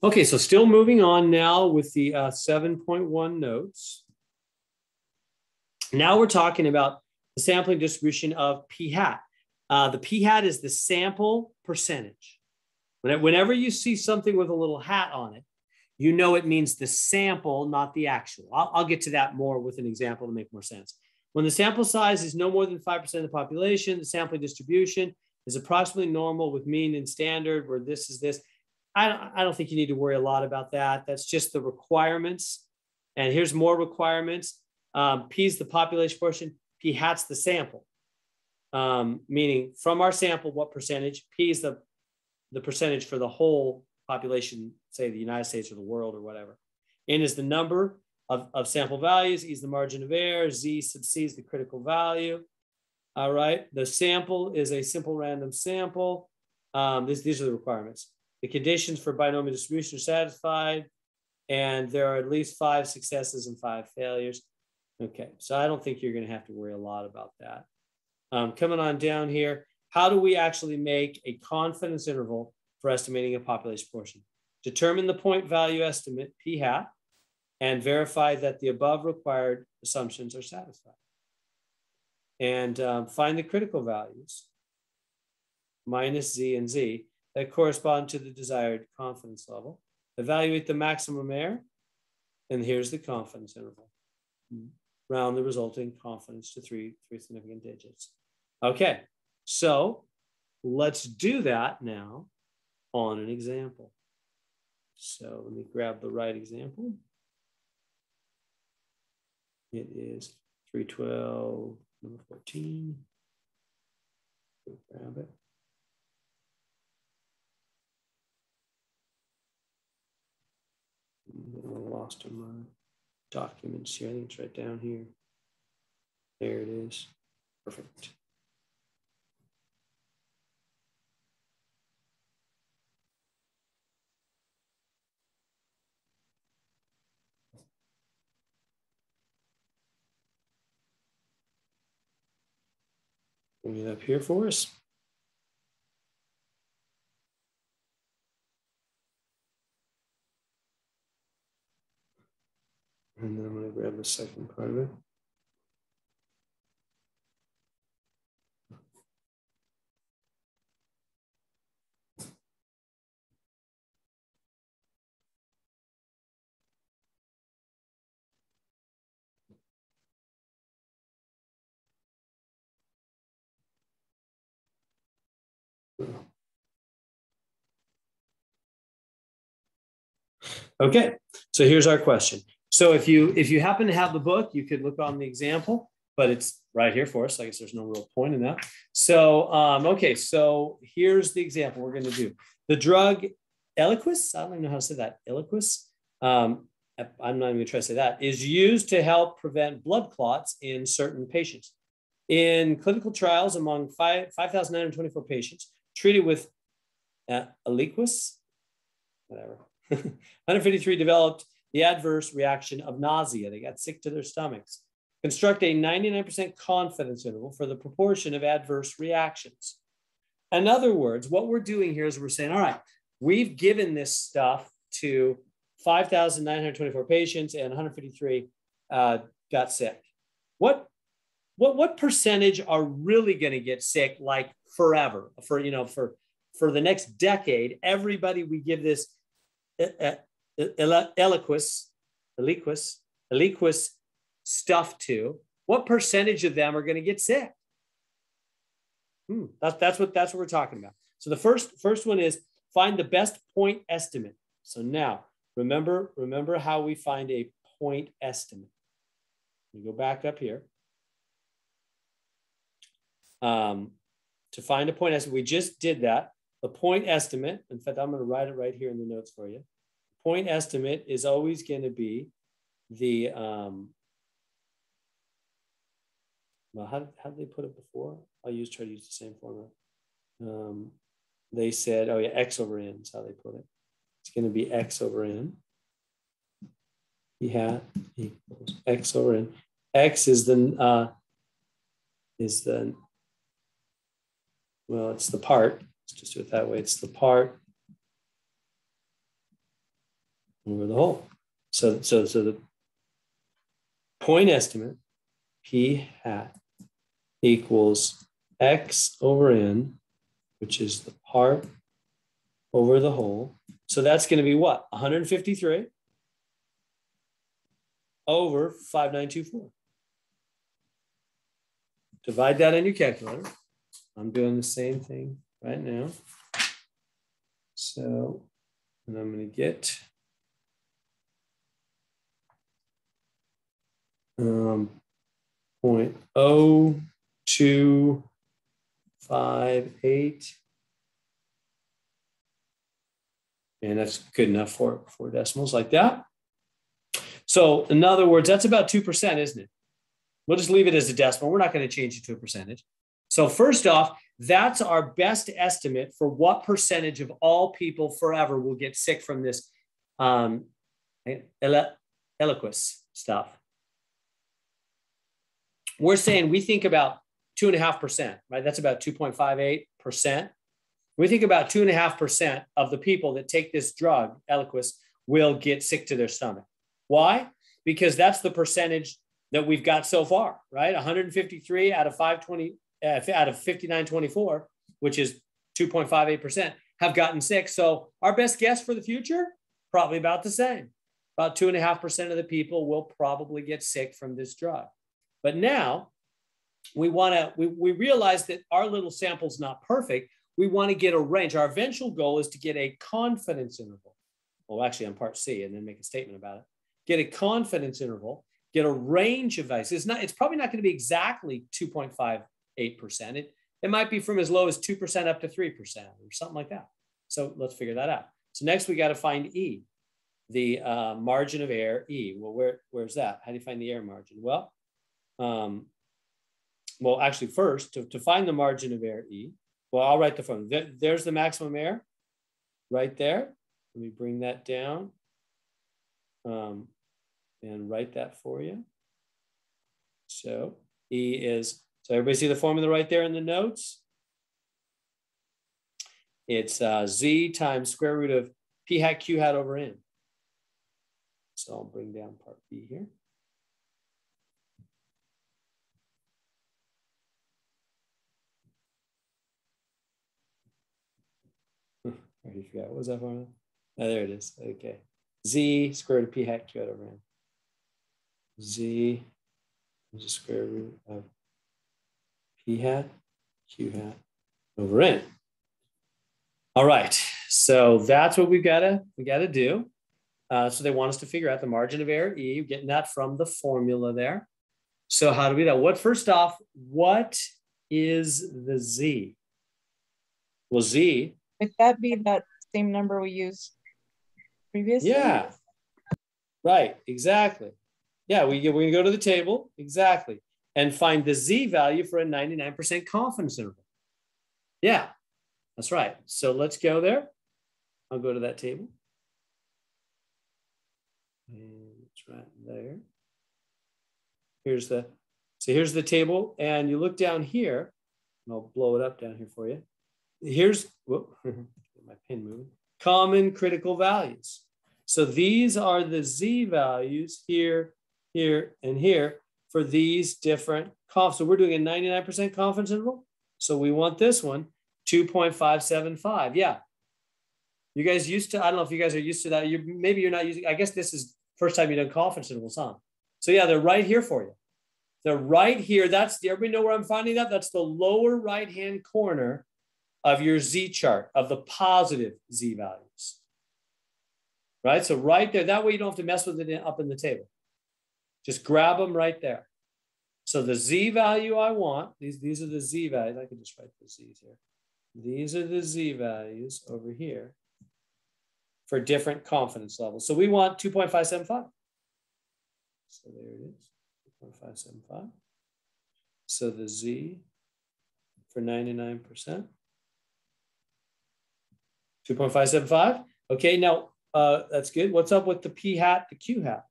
Okay, so still moving on now with the 7.1 notes. Now we're talking about the sampling distribution of p hat. The p hat is the sample percentage. Whenever you see something with a little hat on it, you know it means the sample, not the actual. I'll get to that more with an example to make more sense. When the sample size is no more than 5% of the population, the sampling distribution is approximately normal with mean and standard, where this is this. I don't think you need to worry a lot about that. That's just the requirements. And here's more requirements. P is the population portion. P hat's the sample, meaning from our sample, what percentage? P is the percentage for the whole population, say the United States or the world or whatever. N is the number of sample values. E is the margin of error. Z sub C is the critical value. All right. The sample is a simple random sample. These are the requirements. The conditions for binomial distribution are satisfied, and there are at least 5 successes and 5 failures. Okay, so I don't think you're going to have to worry a lot about that. Coming on down here, how do we actually make a confidence interval for estimating a population portion? Determine the point value estimate, p hat, and verify that the above required assumptions are satisfied. And find the critical values, minus z and z, that correspond to the desired confidence level. Evaluate the maximum error, and here's the confidence interval. Round the resulting confidence to three significant digits. Okay, so let's do that now on an example. So let me grab the right example. It is 312, number 14. Grab it. I lost in my documents here. I think it's right down here. There it is. Perfect. Bring it up here for us. And then I'm going to grab the second part of it. Okay, so here's our question. So if you happen to have the book, you could look on the example, but it's right here for us. I guess there's no real point in that. So, okay, so here's the example we're going to do. The drug Eliquis, I don't even know how to say that, Eliquis, I'm not even going to try to say that, is used to help prevent blood clots in certain patients. In clinical trials among 5,924 patients treated with Eliquis, whatever, 153 developed the adverse reaction of nausea. They got sick to their stomachs. Construct a 99% confidence interval for the proportion of adverse reactions. In other words, what we're doing here is we're saying, all right, we've given this stuff to 5,924 patients and 153 got sick. What percentage are really going to get sick like forever? For the next decade, everybody we give this Eliquis stuff to, what percentage of them are going to get sick? That's what we're talking about. So the first one is find the best point estimate. So now remember how we find a point estimate. We go back up here. To find a point estimate, we just did that. The point estimate, in fact, I'm going to write it right here in the notes for you. Point estimate is always going to be the, well, how did they put it before? Try to use the same formula. They said, oh yeah, X over N is how they put it. It's going to be X over N. Yeah, equals X over N. X is the, well, it's the part. Let's just do it that way. It's the part over the whole. So the point estimate, p hat, equals x over n, which is the part over the whole. So that's going to be what? 153 over 5924. Divide that in your calculator. I'm doing the same thing right now. So, and I'm going to get 0.0258. And that's good enough for 4 decimals like that. So in other words, that's about 2%, isn't it? We'll just leave it as a decimal. We're not going to change it to a percentage. So first off, that's our best estimate for what percentage of all people forever will get sick from this Eliquis stuff. We're saying we think about 2.5%, right? That's about 2.58%. We think about 2.5% of the people that take this drug, Eliquis, will get sick to their stomach. Why? Because that's the percentage that we've got so far, right? 153 out of 5924, which is 2.58%, have gotten sick. So our best guess for the future, probably about the same. About 2.5% of the people will probably get sick from this drug. But now we realize that our little sample is not perfect. We want to get a range. Our eventual goal is to get a confidence interval. Well, actually on part C, and then make a statement about it. Get a confidence interval, get a range of values. It's probably not going to be exactly 2.58%. It might be from as low as 2% up to 3% or something like that. So let's figure that out. So next we got to find E, the margin of error E. Well, where's that? How do you find the error margin? Well, actually first to find the margin of error E, well, I'll write the formula. There's the maximum error right there. Let me bring that down and write that for you. So E is, so everybody see the formula right there in the notes? It's Z times square root of P hat Q hat over N. So I'll bring down part B here. I already forgot. What was that formula? Oh, there it is. Okay. Z square root of P hat Q hat over N. Z is the square root of P hat Q hat over N. All right. So that's what we gotta do. So they want us to figure out the margin of error E, getting that from the formula there. So how do we do that? First off, what is the Z? Well, Z. Would that be that same number we used previously? Yeah, right, exactly. Yeah, we're going to go to the table, exactly, and find the Z value for a 99% confidence interval. Yeah, that's right. So let's go there. I'll go to that table. And it's right there. Here's the table, and you look down here, and I'll blow it up down here for you. Here's, whoop, my pen moving, common critical values. So these are the Z values here, here, and here for these different confidence. So we're doing a 99% confidence interval. So we want this one, 2.575. Yeah. You guys used to, I don't know if you guys are used to that. Maybe you're not using, I guess this is first time you've done confidence intervals, huh? So yeah, they're right here for you. They're right here. Everybody know where I'm finding that? That's the lower right-hand corner of your Z chart of the positive Z values. Right? So right there, that way you don't have to mess with it up in the table. Just grab them right there. So the Z value I want, these are the Z values. I can just write the Z's here. These are the Z values over here for different confidence levels. So we want 2.575. So there it is, 2.575. So the Z for 99%, 2.575. Okay, now that's good. What's up with the P hat, the Q hat?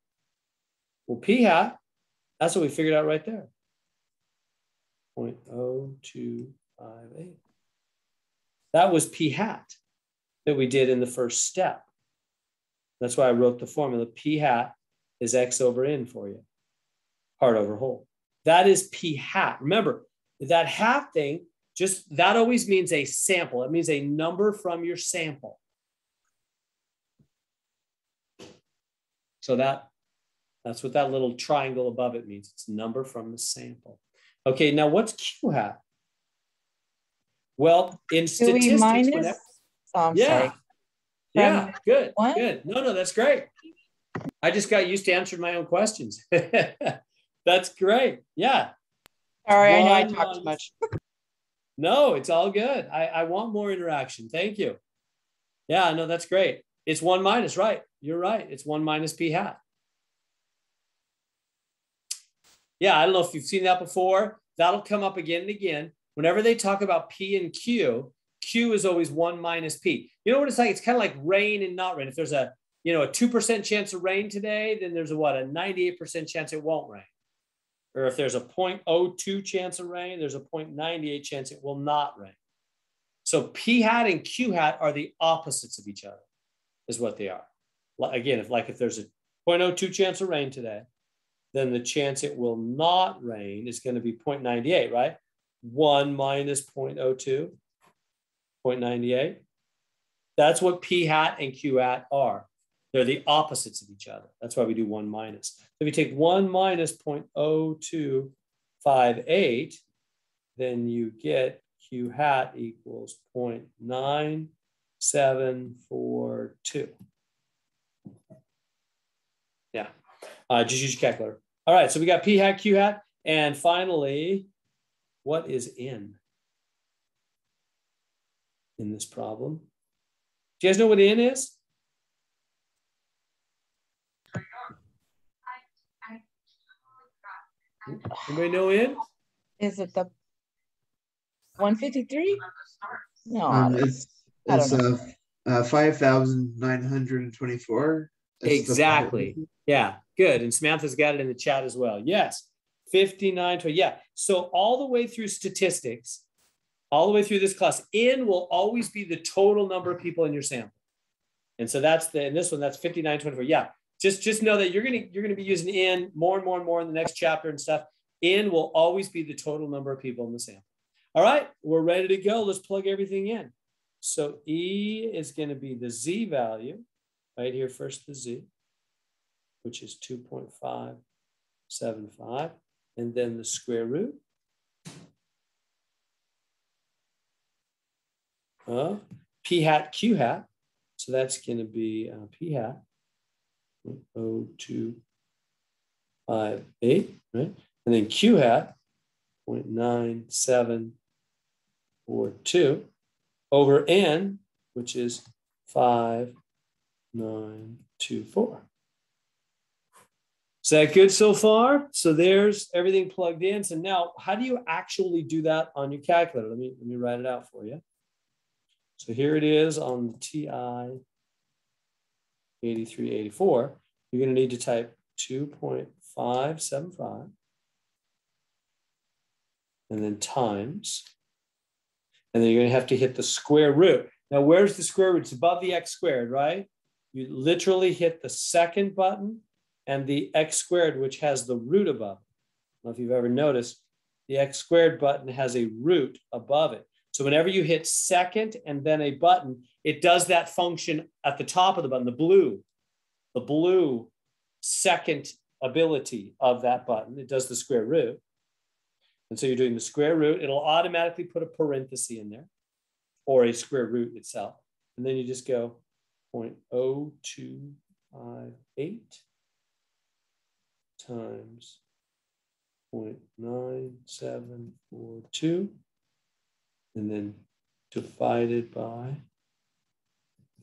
Well, P hat, that's what we figured out right there. 0.0258. That was P hat that we did in the first step. That's why I wrote the formula. P hat is X over N for you. Part over whole. That is P hat. Remember, that hat thing, just that always means a sample. It means a number from your sample. So that's what that little triangle above it means. It's number from the sample. Okay, now what's Q hat? Well, in statistics, minus, sorry. Yeah, good, what? good. No, that's great. I just got used to answering my own questions. That's great. Yeah. Sorry, I know I talked too much. No, it's all good. I want more interaction. Thank you. Yeah, no, that's great. It's 1 minus, right? You're right. It's 1 minus P hat. Yeah, I don't know if you've seen that before. That'll come up again and again. Whenever they talk about P and Q, Q is always 1 minus P. You know what it's like? It's kind of like rain and not rain. If there's a 2% chance of rain today, then there's a 98% chance it won't rain. Or if there's a 0.02 chance of rain, there's a 0.98 chance it will not rain. So P hat and Q hat are the opposites of each other, is what they are. Again, if there's a 0.02 chance of rain today, then the chance it will not rain is going to be 0.98, right? 1 minus 0.02, 0.98. That's what P hat and Q hat are. They're the opposites of each other. That's why we do 1 minus. So if you take 1 minus 0.0258, then you get Q hat equals 0.9742. Yeah, just use your calculator. All right, so we got P hat, Q hat, and finally, what is N in this problem? Do you guys know what N is? Anybody know N? Is it the 153? No, it's 5,924. Exactly. Yeah, good. And Samantha's got it in the chat as well. Yes, 5920. Yeah. So all the way through statistics, all the way through this class, N will always be the total number of people in your sample. And so in this one, that's 5924. Yeah. Just know that you're gonna be using N more and more and more in the next chapter and stuff. N will always be the total number of people in the sample. All right, we're ready to go. Let's plug everything in. So E is going to be the Z value, right here, first the Z, which is 2.575, and then the square root of P hat, Q hat. So that's going to be P hat, 0.0258, right? And then Q hat, 0.9742 over N, which is 5,924. Is that good so far? So there's everything plugged in. So now, how do you actually do that on your calculator? Let me write it out for you. So here it is on the TI 8384. You're going to need to type 2.575 and then times. And then you're going to have to hit the square root. Now, where's the square root? It's above the x squared, right? You literally hit the second button and the x squared, which has the root above it. I don't know if you've ever noticed, the x squared button has a root above it. So whenever you hit second and then a button, it does that function at the top of the button, the blue second ability of that button. It does the square root. And so you're doing the square root. It'll automatically put a parenthesis in there or a square root itself. And then you just go 0.0258 times 0.9742 and then divided by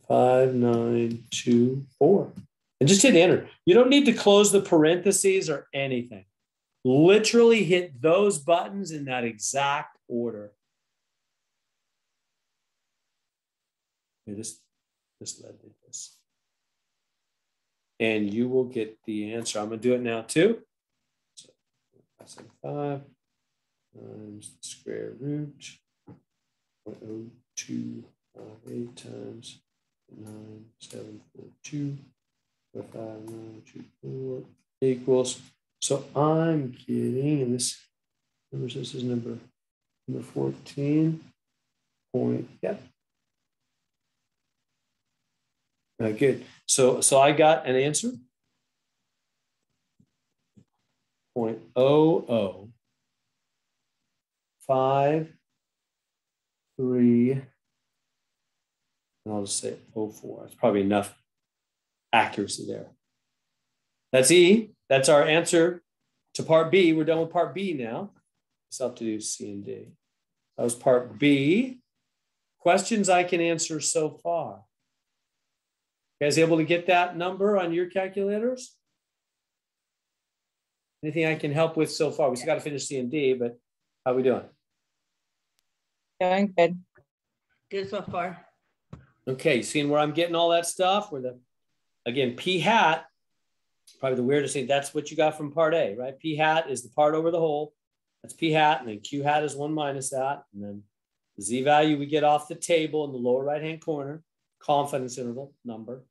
5,924. And just hit enter. You don't need to close the parentheses or anything. Literally hit those buttons in that exact order. Okay, just let me this. And you will get the answer. I'm going to do it now too. So 5 times the square root 0.0258 times 9,742 5,924 equals. So I'm getting, and this is number 14 point. Yep. Good. So I got an answer. 0.0053, and I'll just say 04. It's probably enough accuracy there. That's E. That's our answer to part B. We're done with part B now. So I'll have to do C and D. That was part B. Questions I can answer so far. You guys able to get that number on your calculators? Anything I can help with so far? We still got to finish C and D, but how are we doing? Doing good. Good so far. Okay, seeing where I'm getting all that stuff? Where again, P hat, probably the weirdest thing. That's what you got from part A, right? P hat is the part over the whole. That's P hat, and then Q hat is 1 minus that. And then the Z value we get off the table in the lower right-hand corner, confidence interval number.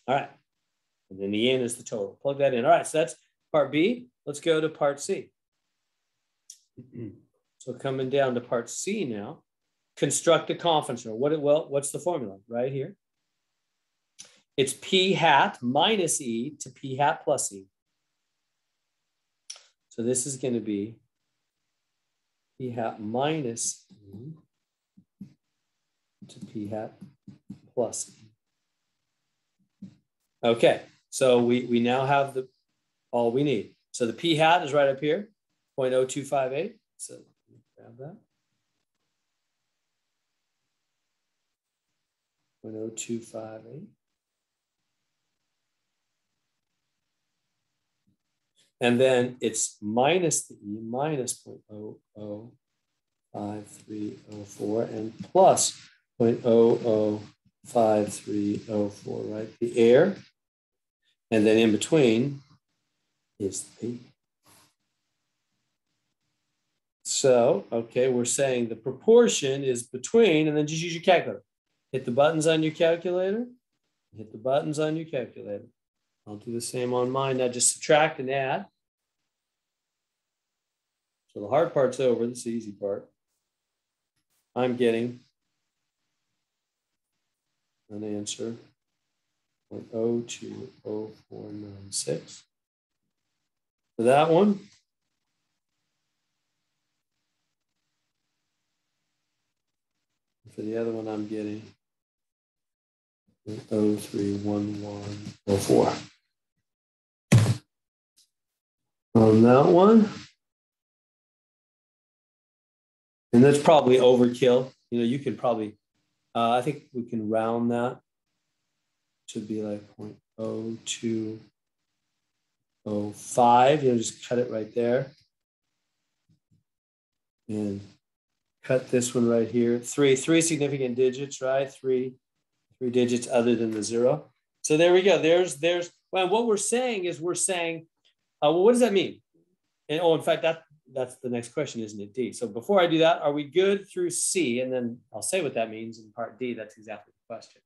All right. And then the N is the total. Plug that in. All right, so that's part B. Let's go to part C. So coming down to part C now, construct a confidence interval. What's the formula? Right here. It's P hat minus E to P hat plus E. So this is going to be P hat minus E to P hat plus E. Okay, so we now have all we need. So the P hat is right up here, 0.0258. So grab that. 0.0258. And then it's minus the E, minus 0.005304 and plus 0.005304, right? The air. And then in between is the P. So, okay, we're saying the proportion is between, and then just use your calculator. Hit the buttons on your calculator. Hit the buttons on your calculator. I'll do the same on mine. Now just subtract and add. So the hard part's over. This is the easy part. I'm getting an answer 0.020496 for that one. For the other one, I'm getting 0.031104. On that one. And that's probably overkill. You know, you could probably, I think we can round that. Should be like 0.0205. You know, just cut it right there. And cut this one right here. Three significant digits, right? Three digits other than the 0. So there we go. There's well, what we're saying is well, what does that mean? And in fact, that's the next question, isn't it? D. So before I do that, are we good through C? And then I'll say what that means in part D. That's exactly the question.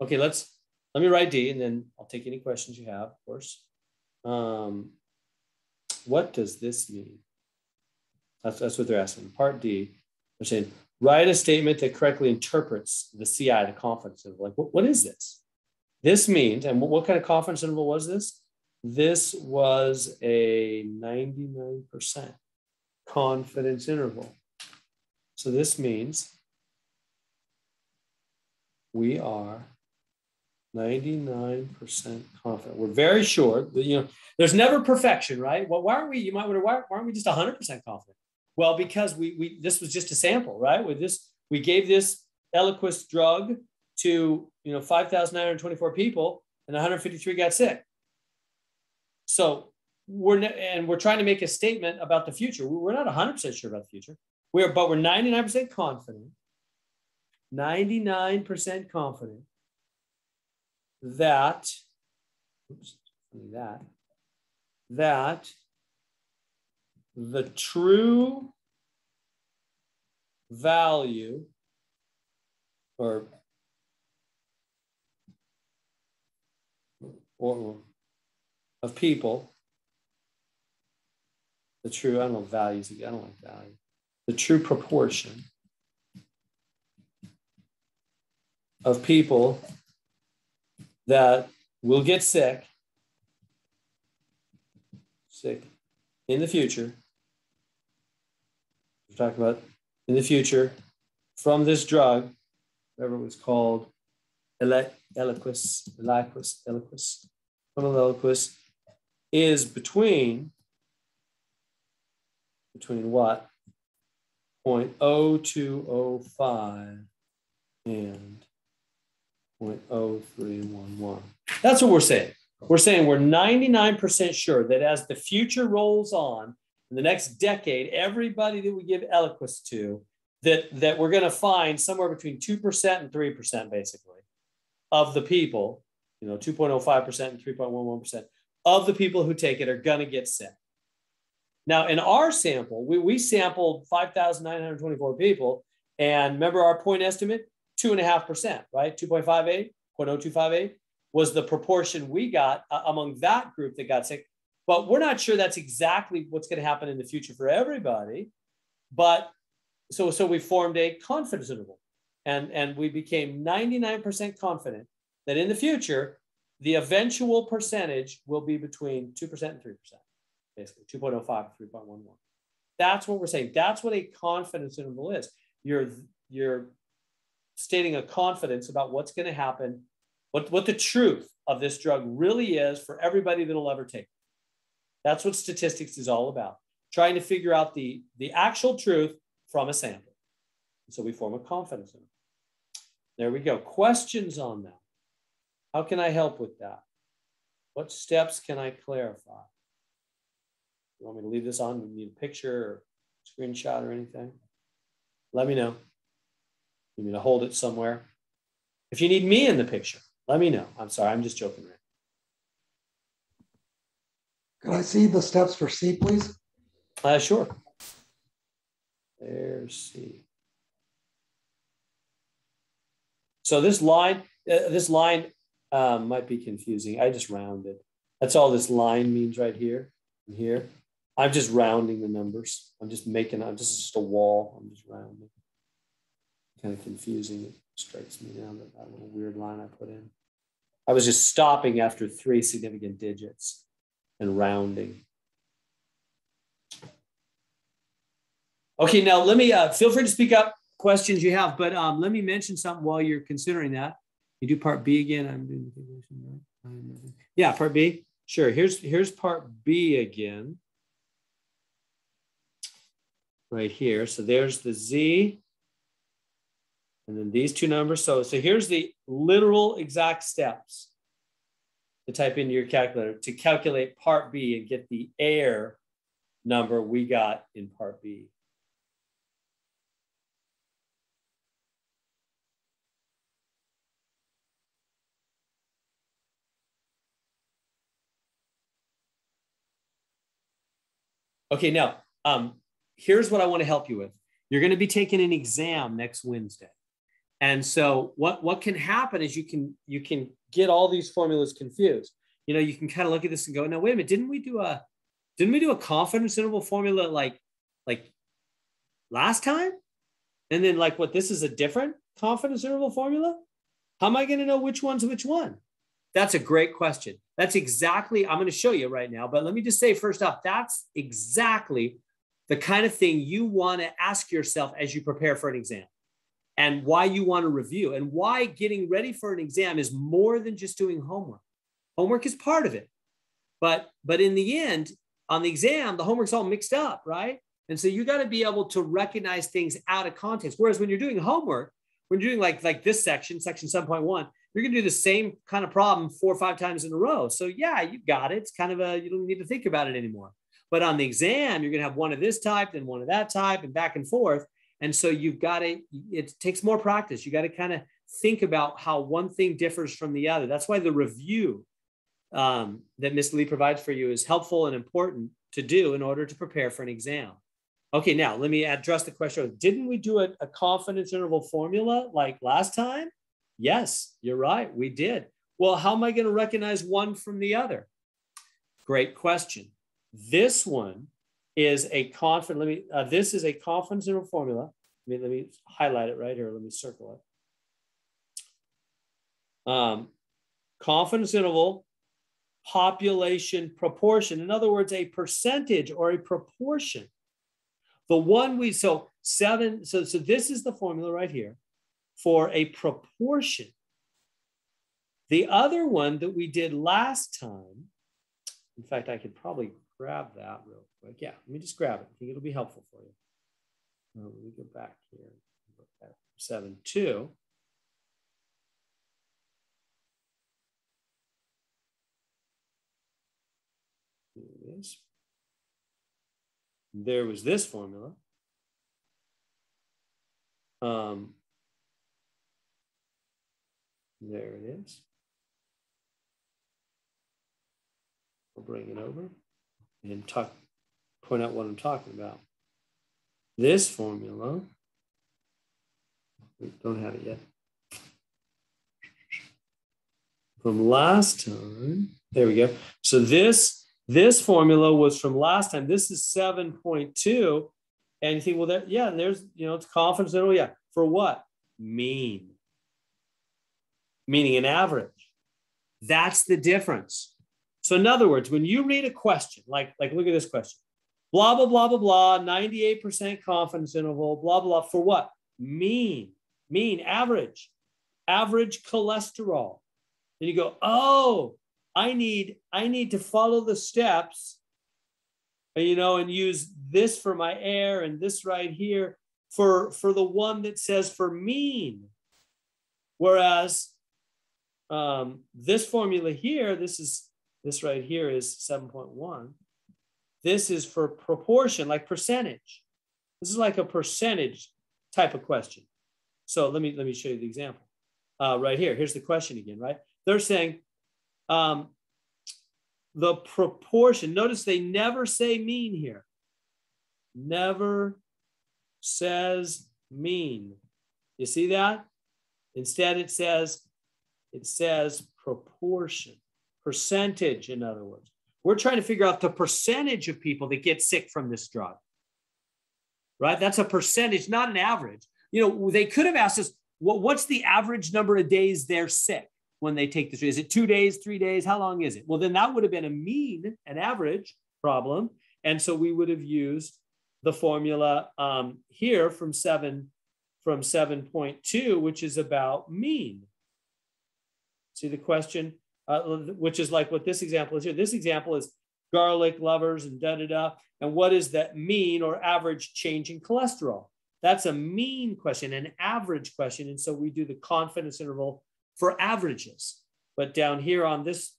Okay, let me write D, and then I'll take any questions you have, of course. What does this mean? That's what they're asking. Part D, they're saying, write a statement that correctly interprets the CI, the confidence interval. Like, what is this? This means, and what kind of confidence interval was this? This was a 99% confidence interval. So this means we are 99% confident. We're very sure that, you know, there's never perfection, right? Well, why aren't we, you might wonder, why aren't we just 100% confident? Well, because this was just a sample, right? With this, we gave this Eliquis drug to, 5,924 people and 153 got sick. So we're trying to make a statement about the future. We're not 100% sure about the future. But we're 99% confident. 99% confident that the true value, or or of people, the true, I don't know values, I don't like value, the true proportion of people that will get sick in the future. We're talking about in the future from this drug, whatever it was called, Eliquis, is between what? 0.0205 and 0.0311. That's what we're saying. We're saying we're 99% sure that as the future rolls on, in the next decade, everybody that we give Eliquis to, that we're going to find somewhere between 2% and 3%, basically, of the people, 2.05% and 3.11% of the people who take it are going to get sick. Now, in our sample, we sampled 5,924 people, and remember our point estimate, 2.5%, right? 2.58, 0.0258 was the proportion we got among that group that got sick. But we're not sure that's exactly what's going to happen in the future for everybody. But so we formed a confidence interval, and we became 99% confident that in the future, the eventual percentage will be between 2% and 3%, basically 2.05 to 3.11. That's what we're saying. That's what a confidence interval is. You're stating a confidence about what's going to happen, what the truth of this drug really is for everybody that'll ever take it. That's what statistics is all about, trying to figure out the actual truth from a sample. So we form a confidence interval. There we go. Questions on that? How can I help with that? What steps can I clarify? You want me to leave this on? You need a picture or screenshot or anything? Let me know. You need me to hold it somewhere? If you need me in the picture, let me know. I'm sorry, I'm just joking, right? Could I see the steps for C, please? Sure. There's C. So this line might be confusing. I just rounded. That's all this line means right here and here. I'm just rounding the numbers. This is just a wall. I'm just rounding. Kind of confusing. It strikes me now that little weird line I put in. I was just stopping after 3 significant digits and rounding. Okay, now let me, feel free to speak up questions you have, but let me mention something while you're considering that. You do part B again. I'm doing the calculation, right? Yeah, part B. Sure, here's part B again. Right here, so there's the Z, and then these two numbers. So here's the literal exact steps to type into your calculator to calculate part B and get the air number we got in part B. Okay, now, here's what I want to help you with. You're going to be taking an exam next Wednesday. And so what can happen is you can get all these formulas confused. You can kind of look at this and go, no, wait a minute, didn't we do a confidence interval formula like last time? And then this is a different confidence interval formula? How am I going to know which one's which one? That's a great question. That's exactly, I'm going to show you right now, but let me just say first off, that's exactly the kind of thing you want to ask yourself as you prepare for an exam, and why you want to review, and why getting ready for an exam is more than just doing homework. Homework is part of it. But in the end, on the exam, the homework's all mixed up, right? And so you got to be able to recognize things out of context. Whereas when you're doing homework, when you're doing like this section 7.1, you're going to do the same kind of problem 4 or 5 times in a row. So yeah, you got it. It's kind of you don't need to think about it anymore. But on the exam, you're going to have one of this type, then one of that type, and back and forth. And so you've got to, it takes more practice. You got to kind of think about how one thing differs from the other. That's why the review that Ms. Lee provides for you is helpful and important to do in order to prepare for an exam. Okay, now let me address the question. Didn't we do a confidence interval formula like last time? Yes, you're right, we did. Well, how am I going to recognize one from the other? Great question. This one is a confidence. This is a confidence interval formula. Let me highlight it right here. Let me circle it. Confidence interval, population proportion. In other words, a percentage or a proportion. The one we, so this is the formula right here for a proportion. The other one that we did last time, in fact, I could probably grab that real quick. Yeah, let me just grab it. I think it'll be helpful for you. Let me go back here. 7.2. Here it is. There was this formula. There it is. I'll bring it over and point out what I'm talking about. This formula, we don't have it yet. From last time, there we go. So this formula was from last time. This is 7.2. And you think, well, there's, it's confidence interval. Yeah. For what? Mean. Meaning an average. That's the difference. So in other words, when you read a question, like look at this question, blah, blah, blah, blah, blah, 98% confidence interval, blah, blah, for what? Mean, average cholesterol. Then you go, oh, I need to follow the steps, and use this for my air and this right here for the one that says for mean. Whereas this formula here, this right here is 7.1. This is for proportion, like percentage. This is like a percentage type of question. So let me show you the example. Right here. Here's the question again, right? They're saying the proportion. Notice they never say mean here. Never says mean. You see that? Instead, it says proportion, percentage, in other words. We're trying to figure out the percentage of people that get sick from this drug, right? That's a percentage, not an average. They could have asked us, what's the average number of days they're sick when they take this? Is it 2 days, 3 days? How long is it? Well, then that would have been a mean, an average problem. And so we would have used the formula here from 7.2, which is about mean. See the question, which is like what this example is here. This example is garlic lovers and da-da-da. And what is that mean or average change in cholesterol? That's a mean question, an average question. And so we do the confidence interval for averages. But down here on this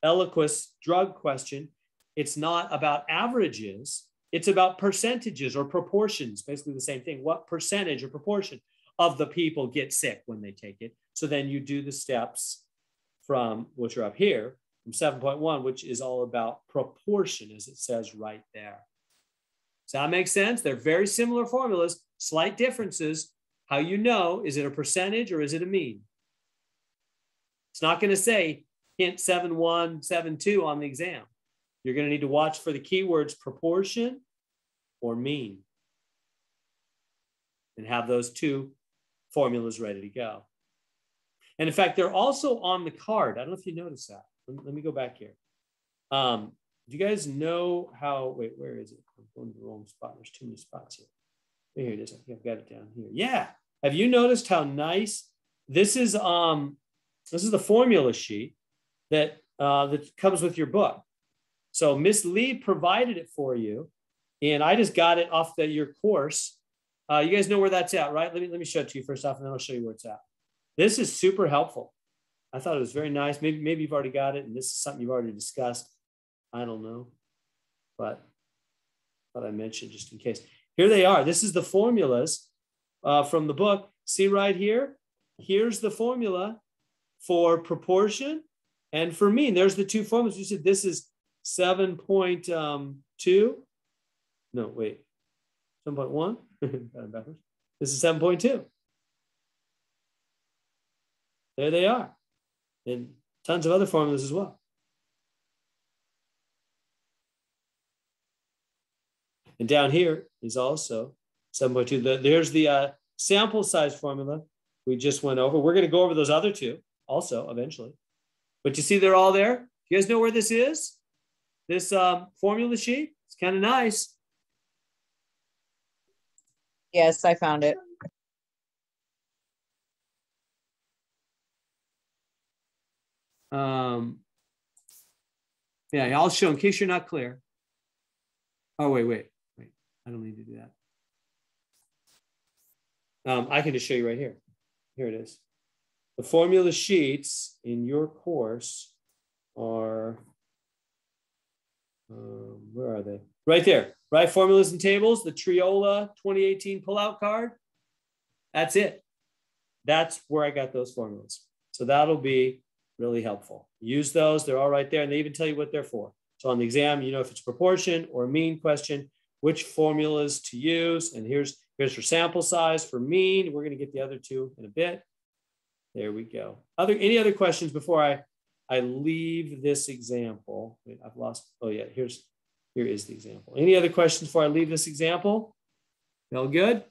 Eliquis drug question, it's not about averages. It's about percentages or proportions, basically the same thing. What percentage or proportion of the people get sick when they take it? So then you do the steps from, which are up here, from 7.1, which is all about proportion, as it says right there. Does that make sense? They're very similar formulas, slight differences. How you know, is it a percentage or is it a mean? It's not going to say hint 7.1, 7.2 on the exam. You're going to need to watch for the keywords proportion or mean and have those two formulas ready to go. And in fact, they're also on the card. I don't know if you noticed that. Let me go back here. Do you guys know how, wait, where is it? I'm going to the wrong spot. There's too many spots here. Here it is. I think I've got it down here. Yeah. Have you noticed how nice this is? This is the formula sheet that comes with your book. So Miss Lee provided it for you, and I just got it off your course. You guys know where that's at, right? Let me show it to you first off, and then I'll show you where it's at. This is super helpful. I thought it was very nice. Maybe you've already got it, and this is something you've already discussed. I don't know, but I thought I mentioned just in case. Here they are. This is the formulas from the book. See right here? Here's the formula for proportion and for mean. There's the two formulas. You said this is 7.2. No, wait. 7.1. This is 7.2. There they are. And tons of other formulas as well. And down here is also 7.2. There's the sample size formula we just went over. We're going to go over those other two also eventually. But you see they're all there. You guys know where this is? This formula sheet? It's kind of nice. Yes, I found it. Yeah, I'll show in case you're not clear. Oh, wait. I don't need to do that. I can just show you right here. Here it is. The formula sheets in your course are, where are they? Right there, right? Formulas and tables, the Triola 2018 pullout card. That's it. That's where I got those formulas. So that'll be really helpful. Use those. They're all right there. And they even tell you what they're for. So on the exam, you know if it's proportion or mean question, which formulas to use. And here's for sample size, for mean. We're going to get the other two in a bit. There we go. Any other questions before I leave this example? Wait, I've lost. Oh yeah, here is the example. Any other questions before I leave this example? All good?